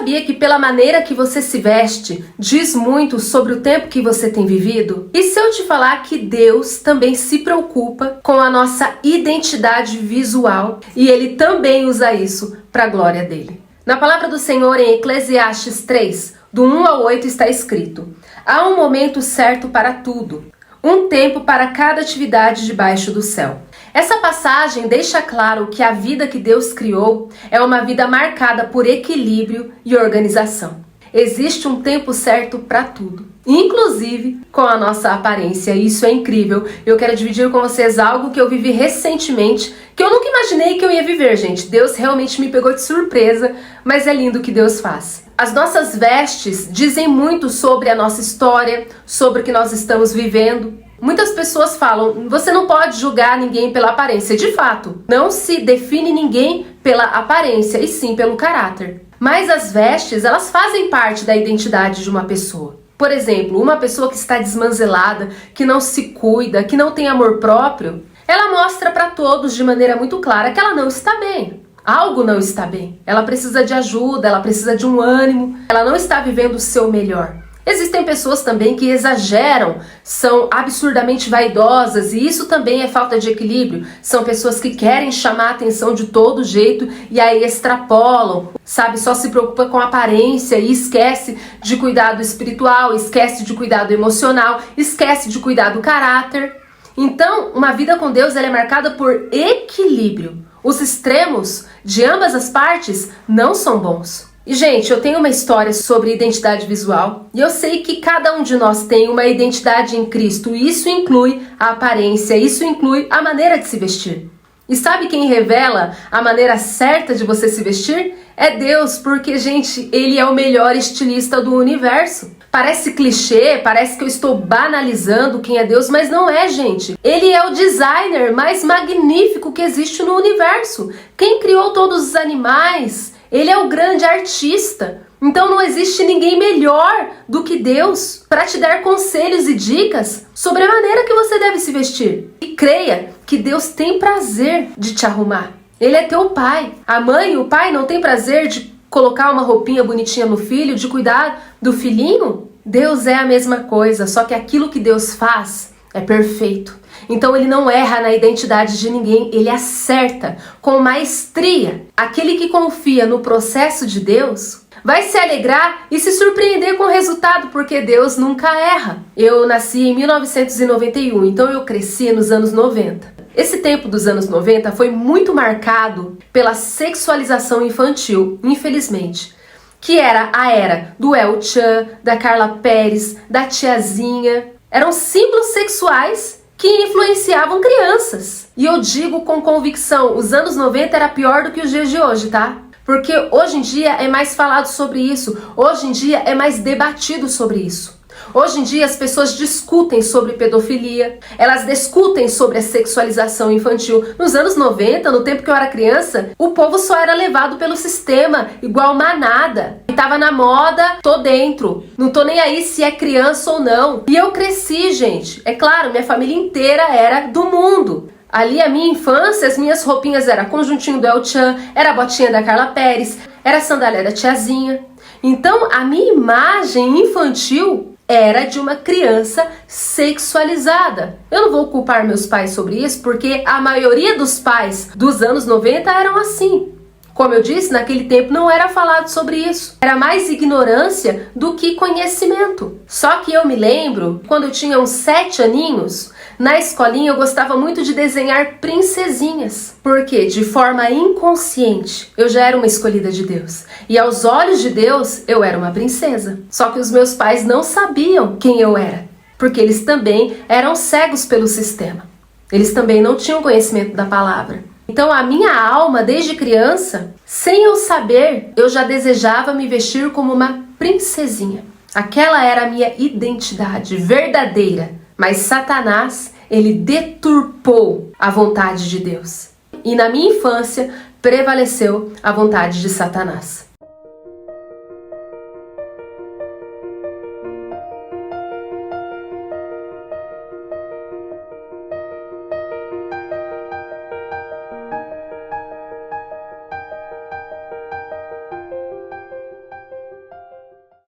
sabia que pela maneira que você se veste, diz muito sobre o tempo que você tem vivido? E se eu te falar que Deus também se preocupa com a nossa identidade visual e Ele também usa isso para a glória dele? Na palavra do Senhor em Eclesiastes 3, do 1 ao 8 está escrito: há um momento certo para tudo, um tempo para cada atividade debaixo do céu. Essa passagem deixa claro que a vida que Deus criou é uma vida marcada por equilíbrio e organização. Existe um tempo certo para tudo, inclusive com a nossa aparência. Isso é incrível. Eu quero dividir com vocês algo que eu vivi recentemente, que eu nunca imaginei que eu ia viver, gente. Deus realmente me pegou de surpresa, mas é lindo o que Deus faz. As nossas vestes dizem muito sobre a nossa história, sobre o que nós estamos vivendo. Muitas pessoas falam, você não pode julgar ninguém pela aparência. De fato, não se define ninguém pela aparência, e sim pelo caráter. Mas as vestes, elas fazem parte da identidade de uma pessoa. Por exemplo, uma pessoa que está desmanzelada, que não se cuida, que não tem amor próprio, ela mostra para todos de maneira muito clara que ela não está bem. Algo não está bem. Ela precisa de ajuda, ela precisa de um ânimo, ela não está vivendo o seu melhor. Existem pessoas também que exageram, são absurdamente vaidosas, e isso também é falta de equilíbrio. São pessoas que querem chamar a atenção de todo jeito e aí extrapolam, sabe? Só se preocupa com a aparência e esquece de cuidar do espiritual, esquece de cuidar do emocional, esquece de cuidar do caráter. Então, uma vida com Deus ela é marcada por equilíbrio. Os extremos de ambas as partes não são bons. E, gente, eu tenho uma história sobre identidade visual e eu sei que cada um de nós tem uma identidade em Cristo. E isso inclui a aparência, isso inclui a maneira de se vestir. E sabe quem revela a maneira certa de você se vestir? É Deus, porque, gente, Ele é o melhor estilista do universo. Parece clichê, parece que eu estou banalizando quem é Deus, mas não é, gente. Ele é o designer mais magnífico que existe no universo. Quem criou todos os animais? Ele é o grande artista. Então não existe ninguém melhor do que Deus para te dar conselhos e dicas sobre a maneira que você deve se vestir. E creia que Deus tem prazer de te arrumar. Ele é teu pai. A mãe e o pai não têm prazer de colocar uma roupinha bonitinha no filho, de cuidar do filhinho? Deus é a mesma coisa, só que aquilo que Deus faz é perfeito. Então ele não erra na identidade de ninguém, ele acerta com maestria. Aquele que confia no processo de Deus vai se alegrar e se surpreender com o resultado, porque Deus nunca erra. Eu nasci em 1991, então eu cresci nos anos 90. Esse tempo dos anos 90 foi muito marcado pela sexualização infantil, infelizmente. Que era a era do El Chan, da Carla Perez, da tiazinha. Eram símbolos sexuais que influenciavam crianças. E eu digo com convicção, os anos 90 era pior do que os dias de hoje, tá? Porque hoje em dia é mais falado sobre isso, hoje em dia é mais debatido sobre isso. Hoje em dia as pessoas discutem sobre pedofilia, elas discutem sobre a sexualização infantil. Nos anos 90, no tempo que eu era criança, o povo só era levado pelo sistema, igual manada. E tava na moda, tô dentro. Não tô nem aí se é criança ou não. E eu cresci, gente. É claro, minha família inteira era do mundo. Ali a minha infância, as minhas roupinhas era conjuntinho do El Chan, era a botinha da Carla Perez, era a sandália da tiazinha. Então a minha imagem infantil era de uma criança sexualizada. Eu não vou culpar meus pais sobre isso, porque a maioria dos pais dos anos 90 eram assim. Como eu disse, naquele tempo não era falado sobre isso. Era mais ignorância do que conhecimento. Só que eu me lembro, quando eu tinha uns 7 aninhos, na escolinha eu gostava muito de desenhar princesinhas. Porque, de forma inconsciente, eu já era uma escolhida de Deus. E aos olhos de Deus, eu era uma princesa. Só que os meus pais não sabiam quem eu era. Porque eles também eram cegos pelo sistema. Eles também não tinham conhecimento da palavra. Então a minha alma, desde criança, sem eu saber, eu já desejava me vestir como uma princesinha. Aquela era a minha identidade verdadeira. Mas Satanás, ele deturpou a vontade de Deus. E na minha infância, prevaleceu a vontade de Satanás.